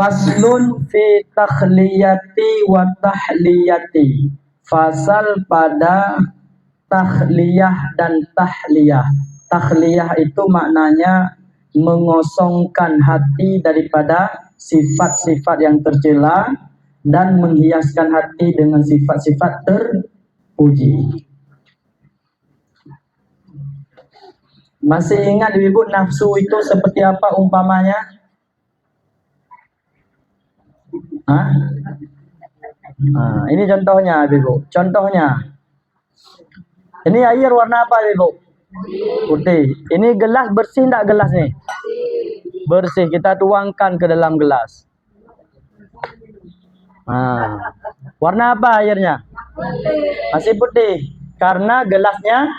Faslun fi takhliyati wa tahliyati. Fasal pada takhliyah dan tahliyah. Takhliyah itu maknanya mengosongkan hati daripada sifat-sifat yang tercela dan menghiaskan hati dengan sifat-sifat terpuji. Masih ingat ibu nafsu itu seperti apa umpamanya? Ini contohnya ibu. Contohnya, ini air warna apa ibu? Putih. Ini gelas bersih enggak gelas nih? Bersih. Kita tuangkan ke dalam gelas. Warna apa airnya? Masih putih. Karena gelasnya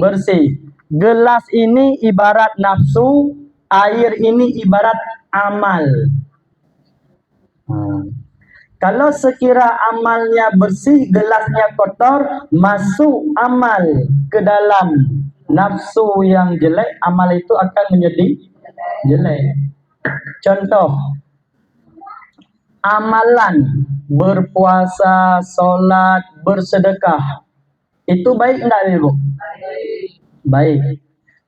bersih. Gelas ini ibarat nafsu, air ini ibarat amal. Kalau sekira amalnya bersih, gelasnya kotor, masuk amal ke dalam nafsu yang jelek, amal itu akan menjadi jelek. Contoh, amalan berpuasa, sholat, bersedekah, itu baik enggak ibu? Baik.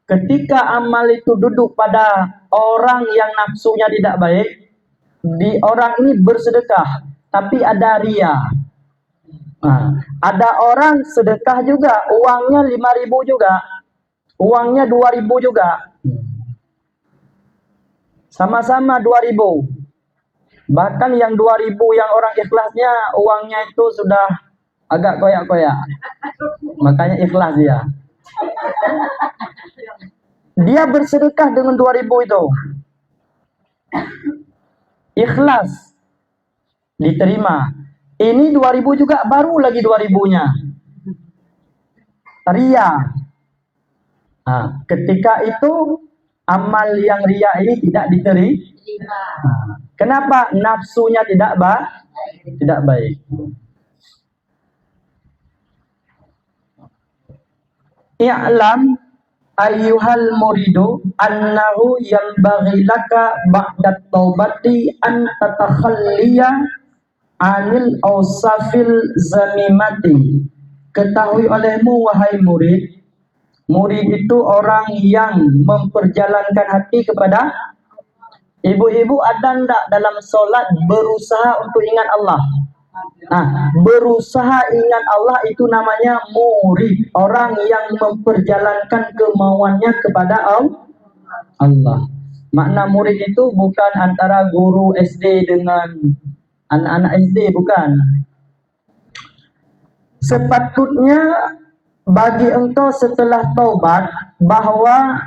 Ketika amal itu duduk pada orang yang nafsunya tidak baik, di orang ini bersedekah, tapi ada ria. Ada orang sedekah juga, uangnya 5.000 juga, uangnya 2.000 juga, sama-sama 2.000. Bahkan yang 2.000 yang orang ikhlasnya, uangnya itu sudah agak koyak-koyak, makanya ikhlas dia. Dia bersedekah dengan 2.000 itu, ikhlas, diterima. Ini 2.000 juga, baru lagi 2.000-nya ria. Ketika itu amal yang ria ini tidak diterima. Kenapa? Nafsunya tidak baik. I'lam ayyuhal muridu annahu yanbaghi laka ba'da taubati an tatakhalliya anil awsafil zamimati. Ketahui olehmu wahai murid, murid itu orang yang memperjalankan hati kepada ibu-ibu. Ada ndak dalam solat berusaha untuk ingat Allah? Berusaha ingat Allah itu namanya murid, orang yang memperjalankan kemauannya kepada Allah. Makna murid itu bukan antara guru SD dengan anak-anak SD, bukan. Sepatutnya bagi engkau setelah taubat bahwa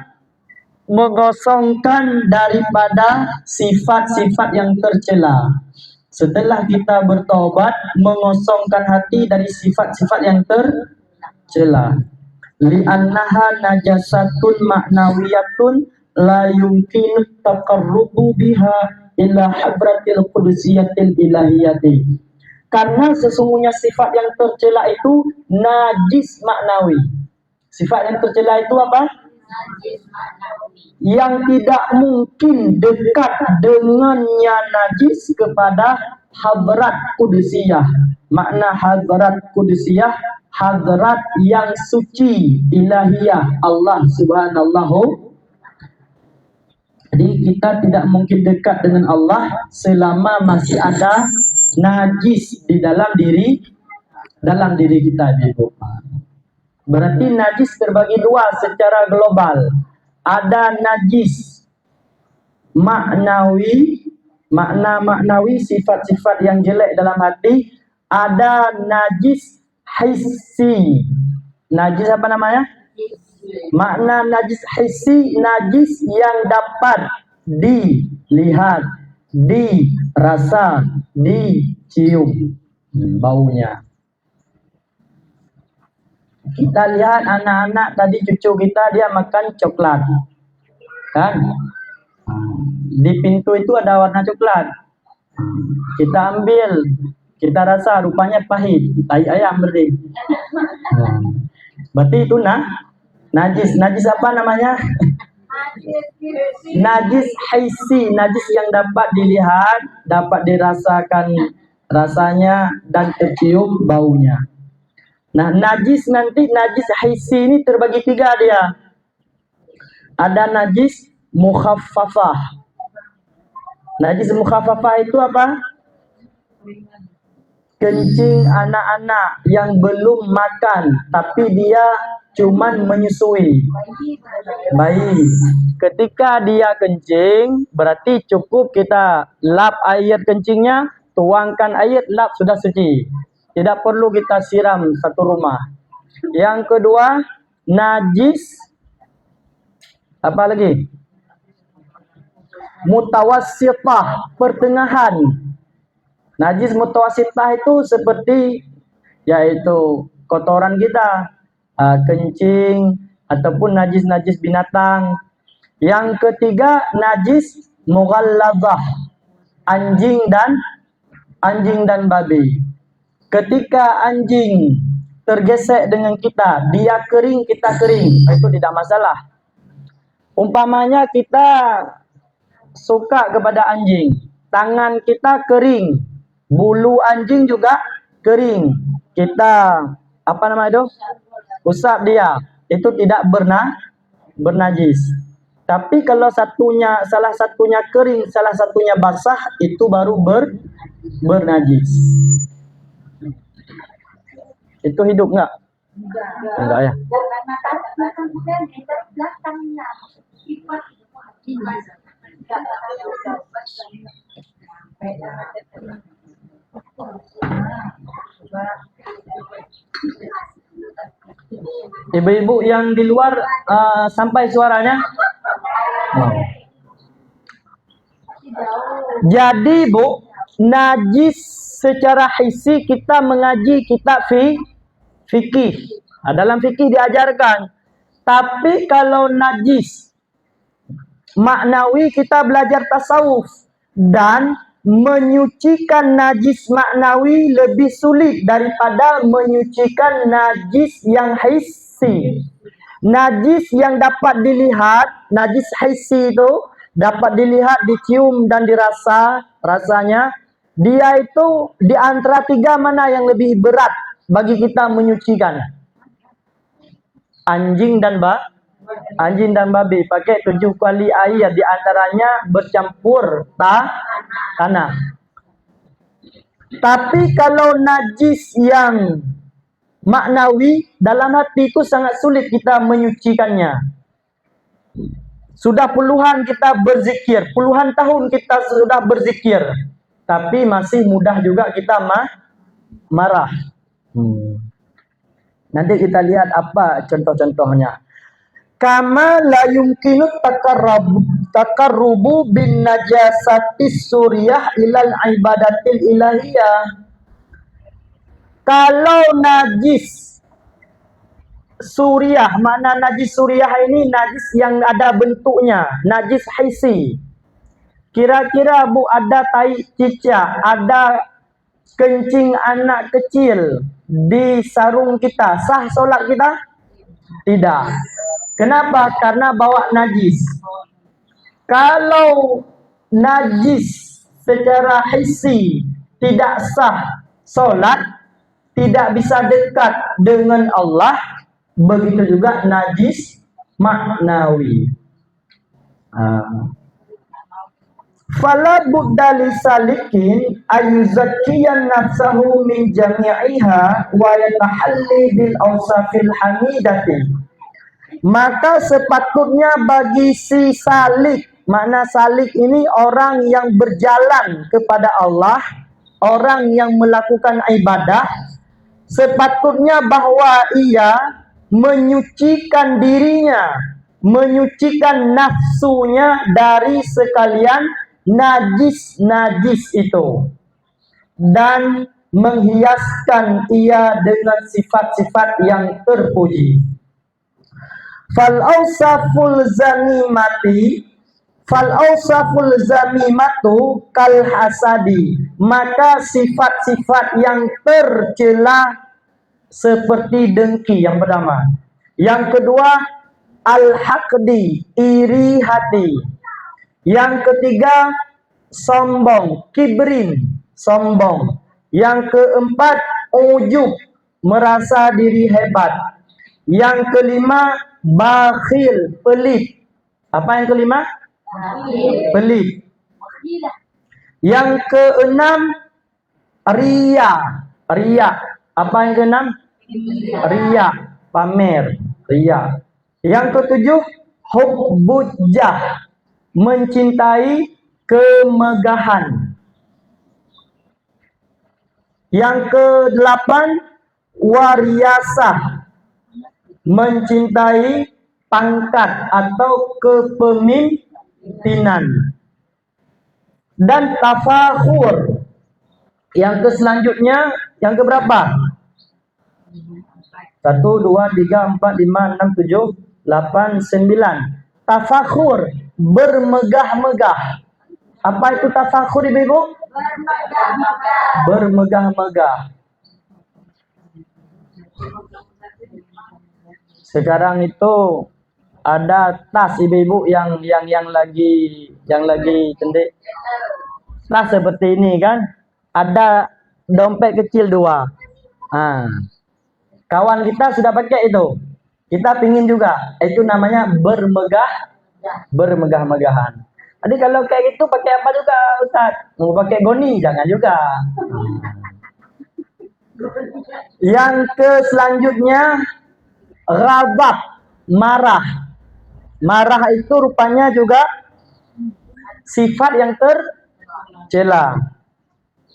mengosongkan daripada sifat-sifat yang tercela. Setelah kita bertaubat, mengosongkan hati dari sifat-sifat yang tercela. Li'annaha najasatun ma'nawiyatun la yumkinu taqarrubu biha ila habratil qudusiyatil ilahiyati. Karena sesungguhnya sifat yang tercela itu najis maknawi. Sifat yang tercela itu apa? Najis maknawi. Yang tidak mungkin dekat dengannya najis kepada hadrat qudusiyah. Makna hadrat qudusiyah, hadrat yang suci ilahiyah Allah subhanahu. Jadi kita tidak mungkin dekat dengan Allah selama masih ada najis di dalam diri kita, Ibu. Berarti najis terbagi dua secara global. Ada najis maknawi, makna maknawi, sifat-sifat yang jelek dalam hati. Ada najis hissi. Najis apa namanya? Makna najis hissi, najis yang dapat dilihat, dirasa, dicium baunya. Kita lihat anak-anak tadi, cucu kita, dia makan coklat, kan? Di pintu itu ada warna coklat. Kita ambil, kita rasa rupanya pahit, tai ayam berarti. Berarti itu najis. Najis apa namanya? Najis haisi, najis yang dapat dilihat, dapat dirasakan rasanya dan tercium baunya. Nah, najis haisi ini terbagi 3 dia. Ada najis mukhaffafah. Najis mukhaffafah itu apa? Kencing anak-anak yang belum makan, tapi dia cuman menyusui. Bayi. Ketika dia kencing, berarti cukup kita lap air kencingnya, tuangkan air, lap, sudah suci. Tidak perlu kita siram satu rumah. Yang kedua, najis apa lagi? Mutawassithah, pertengahan. Najis mutawassithah itu seperti yaitu kotoran kita, kencing ataupun najis-najis binatang. Yang ketiga, najis mughalladzah, anjing dan babi. Ketika anjing tergesek dengan kita, dia kering, kita kering, itu tidak masalah. Umpamanya kita suka kepada anjing, tangan kita kering, bulu anjing juga kering, kita usap dia, itu tidak bernajis. Tapi kalau salah satunya kering, salah satunya basah, itu baru bernajis. Itu hidup enggak? Enggak ya. Ibu-ibu yang di luar sampai suaranya. Jadi Bu, najis secara hisi kita mengaji kitab fikih. Dalam fikih diajarkan. Tapi kalau najis maknawi kita belajar tasawuf, dan menyucikan najis maknawi lebih sulit daripada menyucikan najis yang hissi. Najis yang dapat dilihat, najis hissi itu dapat dilihat, dicium dan rasanya, dia itu di antara 3 mana yang lebih berat bagi kita menyucikan? Anjing dan babi pakai 7 kali air, di antaranya bercampur tanah. Tapi kalau najis yang maknawi, dalam hati itu sangat sulit kita menyucikannya. Sudah puluhan kita berzikir, puluhan tahun kita sudah berzikir, tapi masih mudah juga kita marah. Nanti kita lihat apa contoh-contohnya. Kama la yumkinu takarrubu bin najasatis suriyah ilal ibadatil ilahiyah. Kalau najis suriyah, mana najis suriyah ini najis yang ada bentuknya, najis hisi. Kira-kira Bu, ada tai cicak, ada kencing anak kecil di sarung kita, sah solat kita? Tidak. Kenapa? Karena bawa najis. Kalau najis secara hisi tidak sah solat, tidak bisa dekat dengan Allah, begitu juga najis maknawi. Fala budda li salikin ayuzakkiyan nafsahu min jami'iha wa yatahalli bil awsafil hamidati. Maka sepatutnya bagi si salik, makna salik ini orang yang berjalan kepada Allah, orang yang melakukan ibadah, sepatutnya bahwa ia menyucikan dirinya, menyucikan nafsunya dari sekalian najis-najis itu, dan menghiaskan ia dengan sifat-sifat yang terpuji. Fal awsaful zamimatu kal hasadi. Maka sifat-sifat yang tercela seperti dengki, yang pertama. Yang kedua, al-haqdi, iri hati. Yang ketiga, sombong, kibrin, sombong. Yang keempat, ujub, merasa diri hebat. Yang kelima, bakhil, pelit. Apa yang kelima? Pelit. Yang keenam, riya. Riya. Apa yang keenam? Riya, pamer, riya. Yang ketujuh, hubbujah, mencintai kemegahan. Yang kedelapan, wariyasah, mencintai pangkat atau kepemimpinan. Dan tafakhur. Yang selanjutnya, yang keberapa? 1, 2, 3, 4, 5, 6, 7, 8, 9. Tafakhur, bermegah-megah. Apa itu tafakhur, ibu-ibu? Bermegah-megah. Sekarang itu ada tas ibu-ibu yang lagi cendek. Tas seperti ini kan, ada dompet kecil 2. Kawan kita sudah pakai itu, kita pingin juga. Itu namanya bermegah-megahan. Jadi kalau kayak gitu pakai apa juga, Ustaz? Mau pakai goni jangan juga. Yang ke selanjutnya, ghadab, marah. Marah itu rupanya juga sifat yang tercela.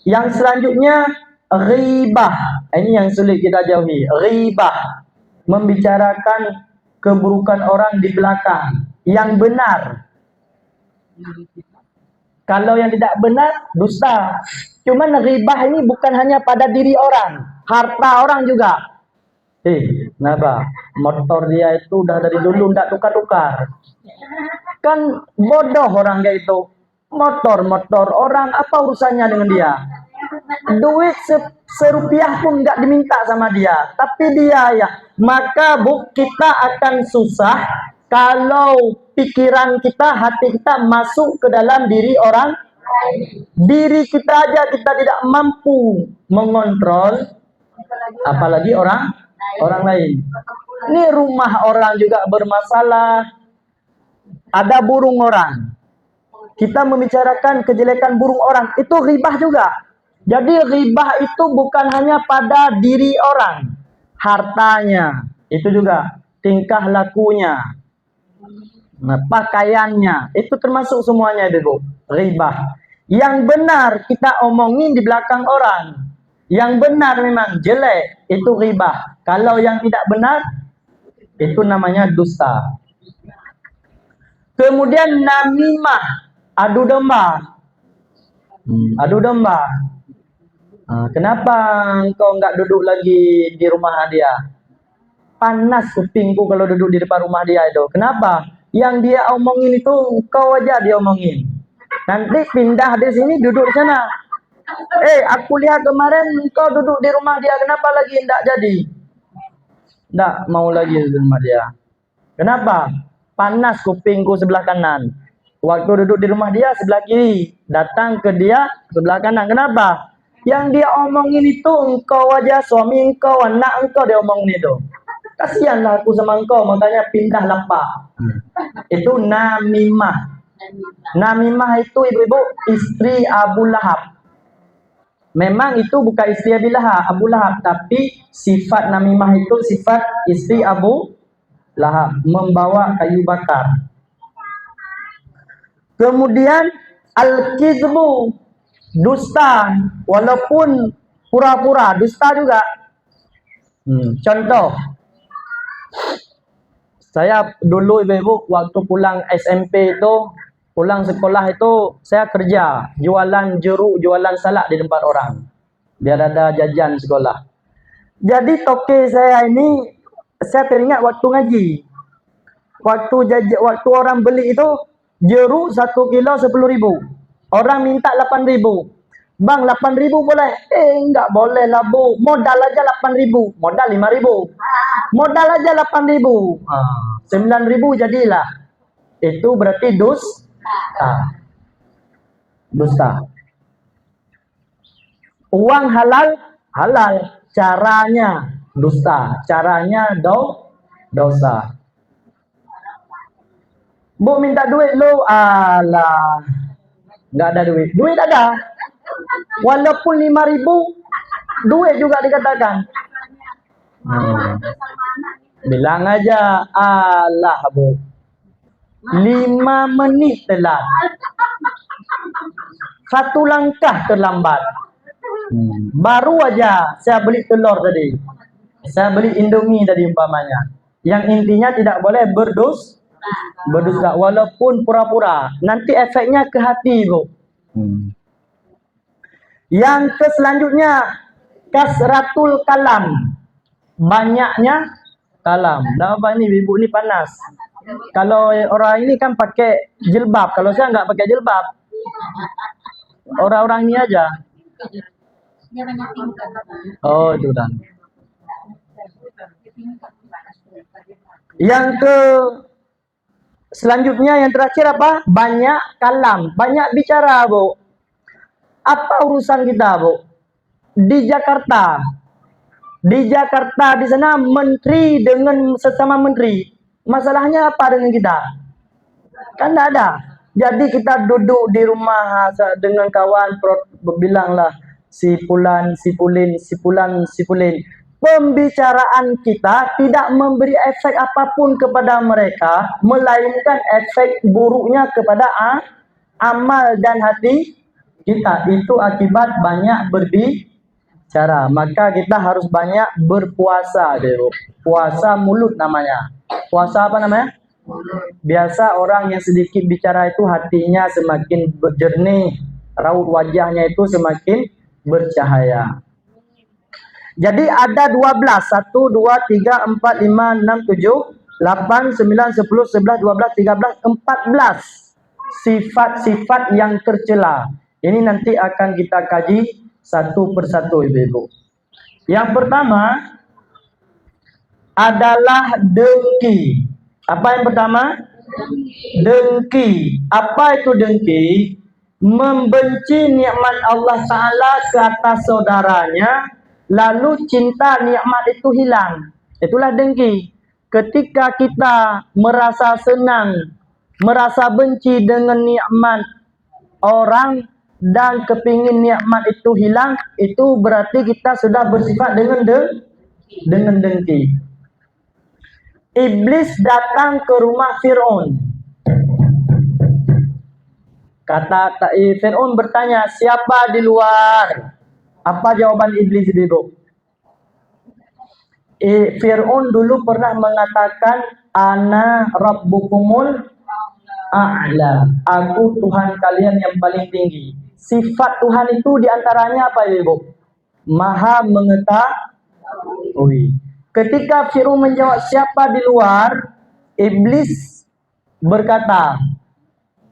Yang selanjutnya, ghibah. Ini yang sulit kita jauhi. Ghibah, membicarakan keburukan orang di belakang. Yang benar. Kalau yang tidak benar, dusta. Cuman ghibah ini bukan hanya pada diri orang, harta orang juga. Kenapa? Motor dia itu udah dari dulu tidak tukar-tukar. Kan bodoh orang kayak itu. Motor orang, apa urusannya dengan dia? Duit serupiah pun nggak diminta sama dia, tapi dia ya. Maka kita akan susah kalau pikiran kita, hati kita masuk ke dalam diri orang. Diri kita aja kita tidak mampu mengontrol, apalagi orang lain. Ini rumah orang juga bermasalah. Ada burung orang, kita membicarakan kejelekan burung orang, itu ghibah juga. Jadi ghibah itu bukan hanya pada diri orang, hartanya, itu juga tingkah lakunya, pakaiannya, itu termasuk semuanya itu ghibah. Yang benar kita omongin di belakang orang, yang benar memang jelek, itu ghibah. Kalau yang tidak benar, itu namanya dusta. Kemudian namimah, adu domba. Adu domba. Kenapa engkau enggak duduk lagi di rumah dia? Panas kupingku kalau duduk di depan rumah dia itu. Kenapa? Yang dia omongin itu engkau aja dia omongin. Nanti pindah di sini, duduk di sana. Aku lihat kemarin engkau duduk di rumah dia, kenapa lagi enggak jadi? Enggak mau lagi di rumah dia. Kenapa? Panas kupingku sebelah kanan. Waktu duduk di rumah dia sebelah kiri, datang ke dia sebelah kanan. Kenapa? Yang dia omongin itu engkau aja, suami engkau, anak engkau dia omongin itu. Kasihanlah aku sama engkau, makanya pindah lapak. Itu namimah. Namimah itu ibu-ibu istri Abu Lahab. Memang itu bukan istri Abu Lahab, tapi sifat namimah itu sifat istri Abu Lahab, membawa kayu bakar. Kemudian al-kizbu, dusta, walaupun pura-pura, dusta juga. Contoh, saya dulu ibu-ibu waktu pulang SMP itu, pulang sekolah itu, saya kerja jualan jeruk, jualan salak di tempat orang, biar ada jajan sekolah. Jadi toke saya ini, saya teringat waktu ngaji, waktu orang beli itu jeruk 1 kilo 10.000, orang minta 8.000. Bang, 8.000 boleh? Enggak boleh lah bu, modal aja 8.000, modal 5.000, modal aja 8.000. 9.000 jadilah. Itu berarti dusta. Dusta. Uang halal, caranya dusta, caranya dosa. Bu minta duit lu, alah, nggak ada duit. Duit ada, walaupun 5.000, duit juga dikatakan. Bilang aja, alah bu, 5 menit telat, 1 langkah terlambat. Baru aja saya beli telur tadi, saya beli Indomie tadi umpamanya. Yang intinya tidak boleh berdusta, walaupun pura-pura. Nanti efeknya ke hati, bu. Yang ke selanjutnya, kasratul kalam, banyaknya kalam. Dah apa ini, ibu ini panas. Kalau orang ini kan pakai jilbab, kalau saya nggak pakai jilbab. Orang-orang ini aja. Oh, itu dan. Yang ke selanjutnya, yang terakhir apa? Banyak kalam, banyak bicara, bu. Apa urusan kita, bu? Di Jakarta, di sana menteri dengan sesama menteri, masalahnya apa dengan kita? Kan tidak ada. Jadi kita duduk di rumah dengan kawan, bilanglah si Pulan, si Pulin. Pembicaraan kita tidak memberi efek apapun kepada mereka, melainkan efek buruknya kepada amal dan hati kita. Itu akibat banyak berbicara. Maka kita harus banyak berpuasa, puasa mulut namanya. Puasa apa namanya? Biasa orang yang sedikit bicara itu hatinya semakin jernih, raut wajahnya itu semakin bercahaya. Jadi ada 12, 1, 2, 3, 4, 5, 6, 7, 8, 9, 10, 11, 12, 13, 14 sifat-sifat yang tercela. Ini nanti akan kita kaji satu persatu, ibu-ibu. Yang pertama adalah dengki. Apa yang pertama? Dengki. Apa itu dengki? Membenci nikmat Allah Ta'ala ke atas saudaranya, lalu cinta nikmat itu hilang. Itulah dengki. Ketika kita merasa senang, merasa benci dengan nikmat orang dan kepingin nikmat itu hilang, itu berarti kita sudah bersifat dengan dengki. Iblis datang ke rumah Fir'aun. Kata Fir'aun bertanya, siapa di luar? Apa jawaban iblis, ibu? Fir'aun dulu pernah mengatakan, ana rabbukumul a'la. Aku Tuhan kalian yang paling tinggi. Sifat Tuhan itu diantaranya apa, ibu? Maha mengetahui. Ketika Fir'aun menjawab siapa di luar, iblis berkata,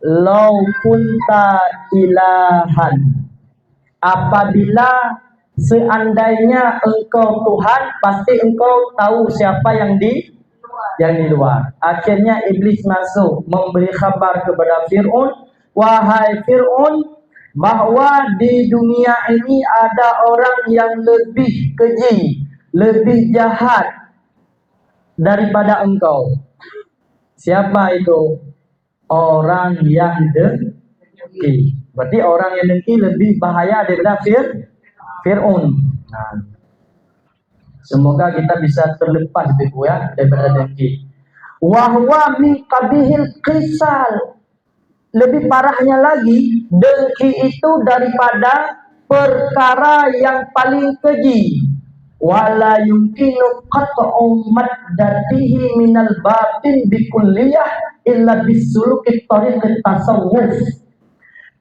lau kunta ilahan. Apabila seandainya engkau Tuhan, pasti engkau tahu siapa yang di luar. Akhirnya iblis masuk memberi kabar kepada Fir'aun, wahai Fir'aun, bahwa di dunia ini ada orang yang lebih keji, lebih jahat daripada engkau. Siapa itu? Orang yang dengki. Berarti orang yang dengki lebih bahaya daripada Fir'aun. Nah, semoga kita bisa terlepas, ibu ya, daripada dengki. Wahwa min qabihil qisal. Lebih parahnya lagi, dengki itu daripada perkara yang paling keji. Wala yumkinu qat'u maddatihi minal batin bikulliyah illa bisuluki tariqit tasawuf.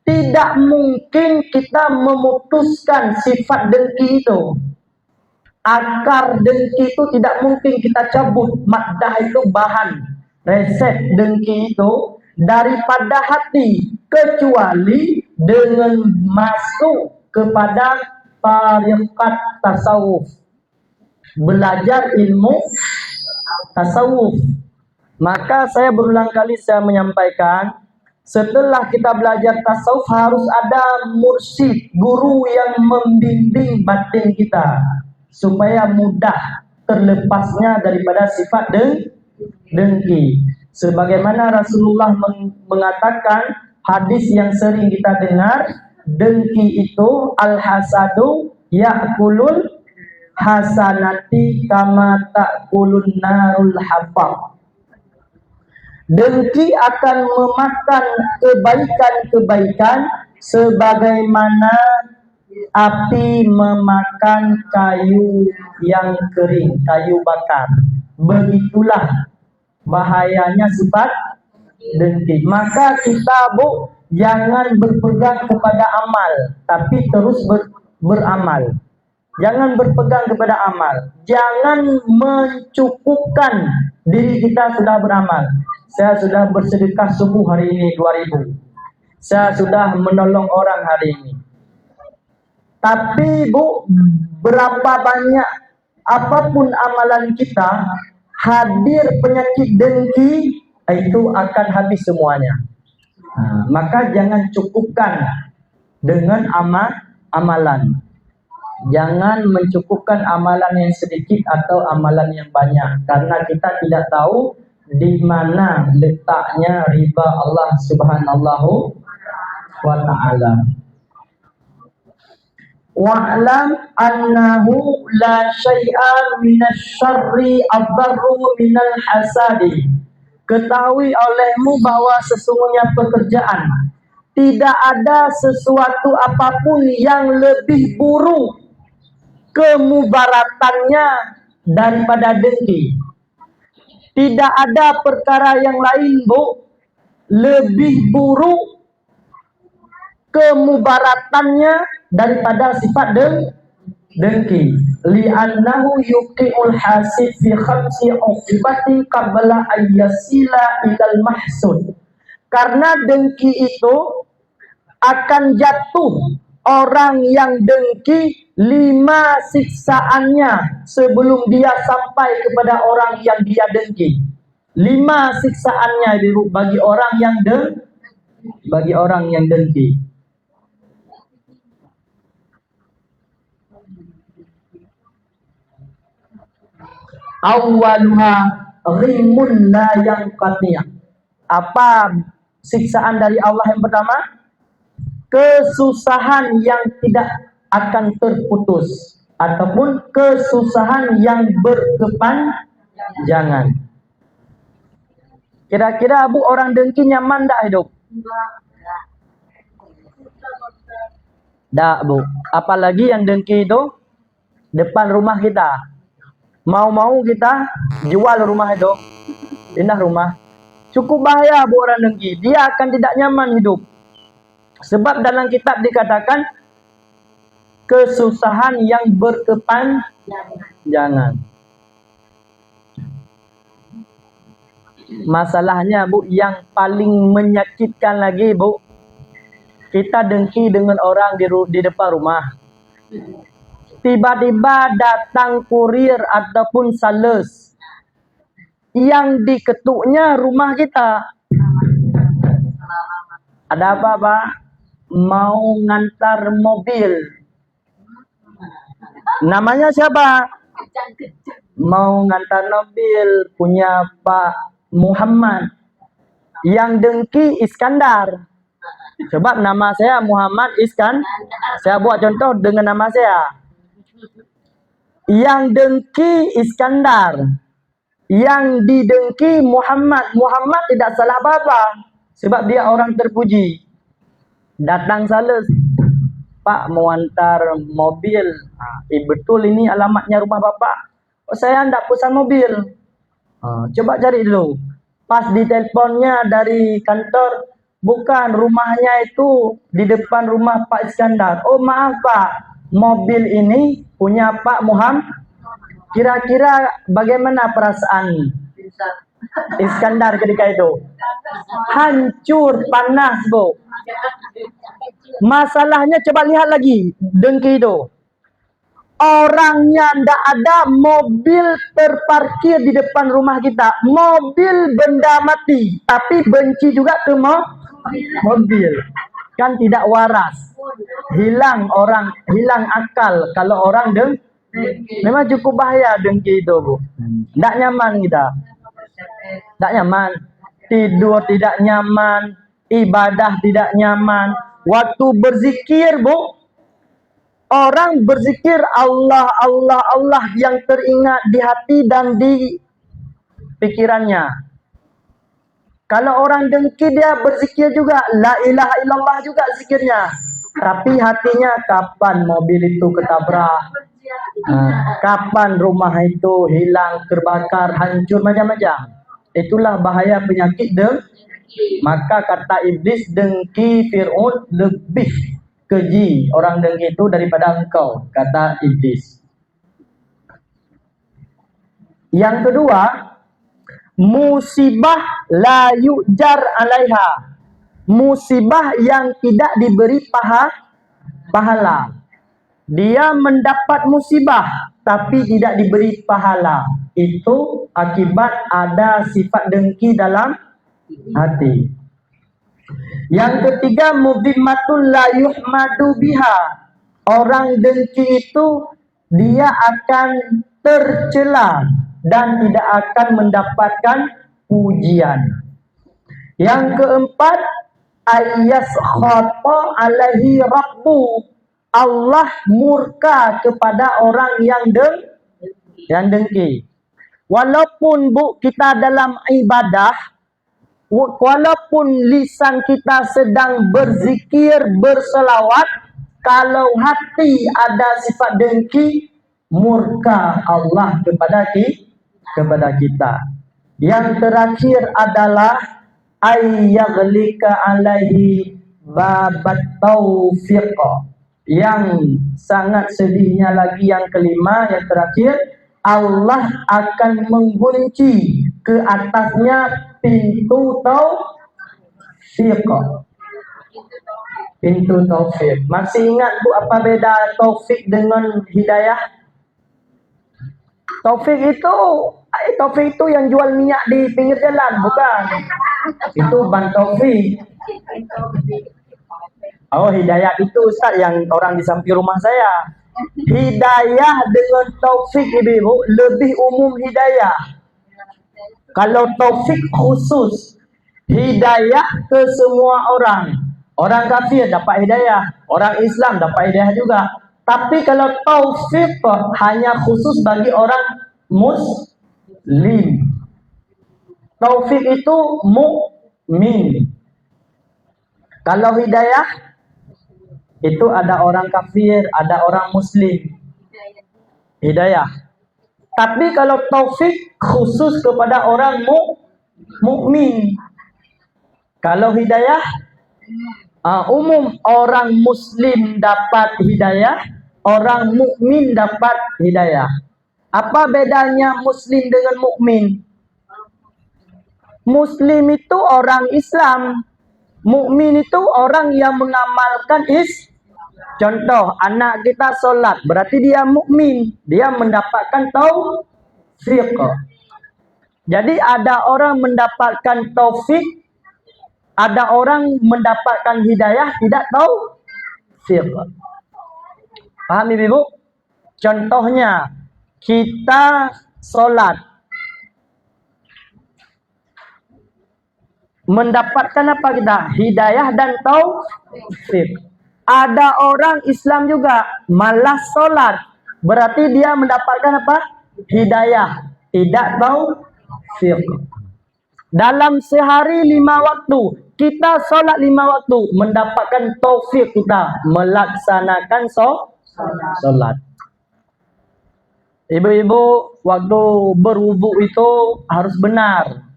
Tidak mungkin kita memutuskan sifat dengki itu. Akar dengki itu tidak mungkin kita cabut. Maddah itu bahan resep dengki itu daripada hati, kecuali dengan masuk kepada tariqat tasawuf, belajar ilmu tasawuf, Maka saya berulang kali saya menyampaikan, setelah kita belajar tasawuf harus ada mursyid, guru yang membimbing batin kita supaya mudah terlepasnya daripada sifat dengki. Sebagaimana Rasulullah mengatakan, hadis yang sering kita dengar, dengki itu al-hasadu ya'kulul hasanati kama ta'kulun narul hafaq. Dengki akan memakan kebaikan-kebaikan sebagaimana api memakan kayu yang kering, kayu bakar. Begitulah bahayanya sifat dengki. Maka kita jangan berpegang kepada amal, tapi terus beramal. Jangan berpegang kepada amal. Jangan mencukupkan diri kita sudah beramal. Saya sudah bersedekah subuh hari ini 2000. Saya sudah menolong orang hari ini. Tapi berapa banyak apapun amalan kita, hadir penyakit dengki, itu akan habis semuanya. Maka jangan cukupkan dengan amalan. Jangan mencukupkan amalan yang sedikit atau amalan yang banyak, karena kita tidak tahu di mana letaknya riba Allah Subhanahu wa ta'ala. Wa'lam annahu la syai'a minasyarri adharru minal hasadi. Ketahui olehmu bahwa sesungguhnya pekerjaan, tidak ada sesuatu apapun yang lebih buruk kemubaratannya daripada dengki. Tidak ada perkara yang lain lebih buruk kemubaratannya daripada sifat dengki. Li'annahu yuqi'ul hasib fi khamsi uqibatin qabla ayyasila ilal mahsud. Karena dengki itu akan jatuh orang yang dengki 5 siksaannya sebelum dia sampai kepada orang yang dia dengki. 5 siksaannya bagi orang yang dengki. Awwaluha ghimun la yanqati'. Apa siksaan dari Allah yang pertama? Kesusahan yang tidak akan terputus, ataupun kesusahan yang berkepanjangan. Kira-kira orang dengki nyaman tak hidup? Tak apalagi yang dengki itu depan rumah kita. Mau-mau kita jual rumah itu, pindah rumah. Cukup bahaya orang dengki. Dia akan tidak nyaman hidup. Sebab dalam kitab dikatakan kesusahan yang berkepanjangan. Masalahnya yang paling menyakitkan lagi kita dengki dengan orang di depan rumah. Tiba-tiba datang kurir ataupun sales yang diketuknya rumah kita. Ada apa, Pak? Mau ngantar mobil. Namanya siapa? Mau ngantar mobil punya Pak Muhammad. Yang dengki Iskandar. Sebab nama saya Muhammad Iskandar. Saya buat contoh dengan nama saya. Yang dengki Iskandar, yang didengki Muhammad. Muhammad tidak salah apa-apa, sebab dia orang terpuji. Datang sales, Pak mau antar mobil. Betul ini alamatnya rumah Bapak. Oh, saya tidak pesan mobil. Coba cari dulu. Pas di teleponnya dari kantor, bukan, rumahnya itu di depan rumah Pak Iskandar. Oh maaf Pak, mobil ini punya Pak Muhammad. Kira-kira bagaimana perasaan Iskandar ketika itu? Hancur, panas Masalahnya coba lihat lagi dengki itu. Orangnya ndak ada, mobil terparkir di depan rumah kita, mobil benda mati, tapi benci juga ke mobil, kan tidak waras, hilang akal kalau orang memang cukup bahaya dengki itu, Bu. Ndak nyaman kita, ndak nyaman, tidur tidak nyaman, ibadah tidak nyaman, waktu berzikir, Bu. Orang berzikir Allah, Allah, Allah yang teringat di hati dan di pikirannya. Kalau orang dengki dia berzikir juga, la ilaha illallah juga zikirnya. Tapi hatinya kapan mobil itu ketabrak, kapan rumah itu hilang, terbakar, hancur, macam-macam. Itulah bahaya penyakit dengki. Maka kata iblis, dengki Fir'aun lebih keji orang dengki itu daripada engkau, kata iblis. Yang kedua, musibah la yujar alaiha, musibah yang tidak diberi pahala. Dia mendapat musibah tapi tidak diberi pahala. Itu akibat ada sifat dengki dalam hati. Yang ketiga, mudhimmatul la yuhmadu biha. Orang dengki itu dia akan tercela dan tidak akan mendapatkan pujian. Yang keempat, ayyaskhata alaihi rabbu. Allah murka kepada orang yang dengki. Walaupun, Bu, kita dalam ibadah, walaupun lisan kita sedang berzikir, berselawat, kalau hati ada sifat dengki, murka Allah kepada kita. Yang terakhir adalah ayyaglika alaihi babat taufiq. Yang sangat sedihnya lagi yang kelima, yang terakhir, Allah akan mengunci ke atasnya pintu taufik. Pintu taufik. Masih ingat, Bu, apa beda taufik dengan hidayah? Taufik itu yang jual minyak di pinggir jalan, bukan? Itu ban taufik. Oh, hidayah itu, Ustaz, yang orang di samping rumah saya. Hidayah dengan taufik, Ibu, lebih umum hidayah. Kalau taufik khusus, hidayah ke semua orang. Orang kafir dapat hidayah, orang Islam dapat hidayah juga. Tapi kalau taufik hanya khusus bagi orang muslim. Taufik itu mukmin. Kalau hidayah itu ada orang kafir, ada orang muslim. Hidayah. Tapi kalau taufik khusus kepada orang mukmin. Kalau hidayah umum, orang muslim dapat hidayah, orang mukmin dapat hidayah. Apa bedanya muslim dengan mukmin? Muslim itu orang Islam, mukmin itu orang yang mengamalkan Contoh, anak kita sholat, berarti dia mukmin, dia mendapatkan taufik. Jadi ada orang mendapatkan taufik, ada orang mendapatkan hidayah, tidak taufik. Paham, Ibu? Contohnya, kita sholat, mendapatkan apa kita? Hidayah dan taufik. Ada orang Islam juga malas sholat, berarti dia mendapatkan apa? Hidayah, tidak taufik. Dalam sehari 5 waktu, kita sholat 5 waktu, mendapatkan taufik kita melaksanakan sholat. Ibu-ibu, waktu berwudu itu harus benar.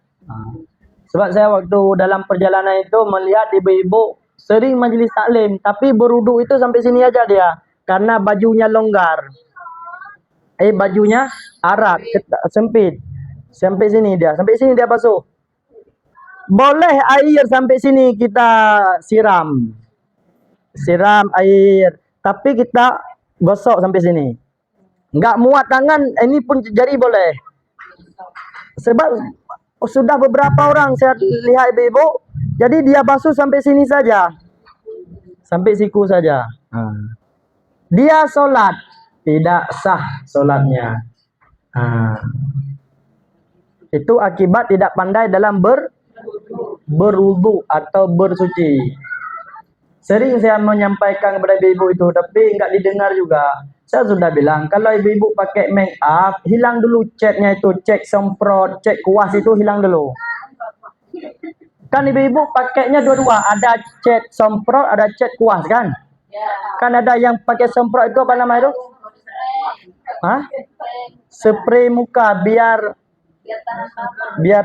Sebab saya waktu dalam perjalanan itu melihat ibu-ibu sering majelis taklim, tapi berwudu itu sampai sini aja dia, karena bajunya longgar. Bajunya arat, sempit. Sampai sini dia basuh. Boleh air sampai sini kita siram air, tapi kita gosok sampai sini. Enggak muat tangan, ini pun jari boleh. Sebab sudah beberapa orang saya lihat ibu-ibu, jadi dia basuh sampai sini saja. Sampai siku saja. Dia solat, tidak sah solatnya. Itu akibat tidak pandai dalam berwudu atau bersuci. Sering saya menyampaikan kepada ibu-ibu itu, tapi enggak didengar juga. Saya sudah bilang, kalau ibu-ibu pakai make up, hilang dulu catnya itu, cek semprot, cek kuas itu hilang dulu. Kan ibu-ibu pakainya dua-dua, ada cat semprot, ada cat kuas kan? Kan ada yang pakai semprot itu apa namanya itu? Spray muka biar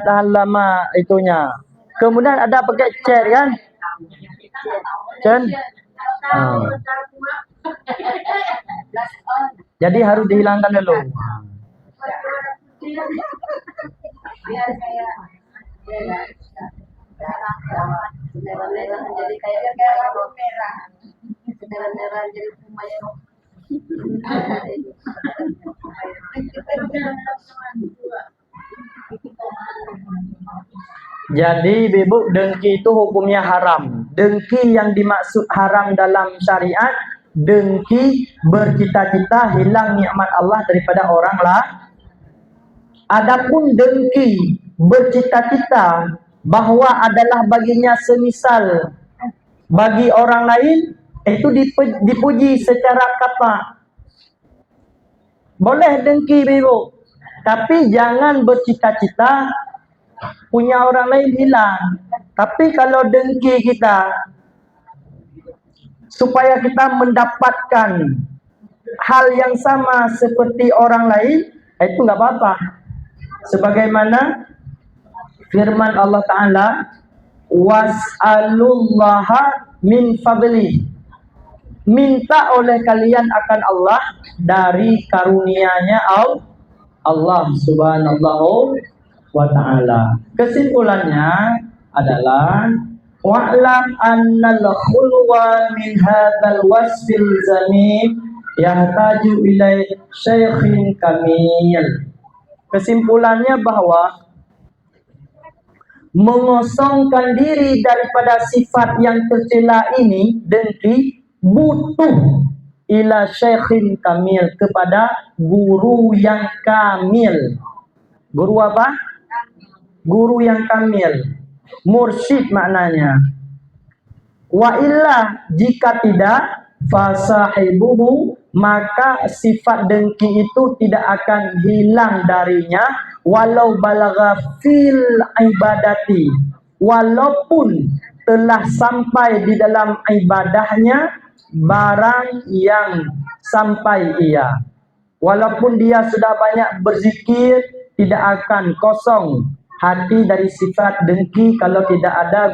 tahan lama itunya. Kemudian ada pakai cat kan? Cat. Jadi harus dihilangkan dulu. Jadi ibu, dengki itu hukumnya haram. Dengki yang dimaksud haram dalam syariat, dengki bercita-cita hilang nikmat Allah daripada orang lah. Adapun dengki bercita-cita bahwa adalah baginya semisal bagi orang lain, itu dipuji secara kata. Boleh dengki ibu, tapi jangan bercita-cita punya orang lain hilang. Tapi kalau dengki kita supaya kita mendapatkan hal yang sama seperti orang lain, itu nggak apa-apa. Sebagaimana firman Allah Ta'ala, was'alullaha min fadli, minta oleh kalian akan Allah dari karunia-Nya Allah Subhanahu wa ta'ala. Kesimpulannya adalah wa'lam annal khulwa min hadzal wasfil zamim yahtaju ilai syaikhin kamil. Kesimpulannya bahwa mengosongkan diri daripada sifat yang tercela ini, dengki, butuh ila syaikhin kamil, kepada guru yang kamil. Guru apa? Guru yang kamil, mursyid maknanya. Wa illa, jika tidak, fasahibuhu, maka sifat dengki itu tidak akan hilang darinya, walau balagha fil ibadati, walaupun telah sampai di dalam ibadahnya barang yang sampai ia. Walaupun dia sudah banyak berzikir, tidak akan kosong hati dari sifat dengki kalau tidak ada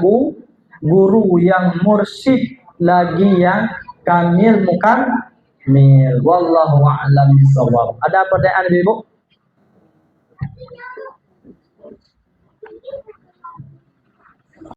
guru yang mursyid lagi yang kamil mukamil. Wallahu a'lam bishawab. Ada pertanyaan ibu?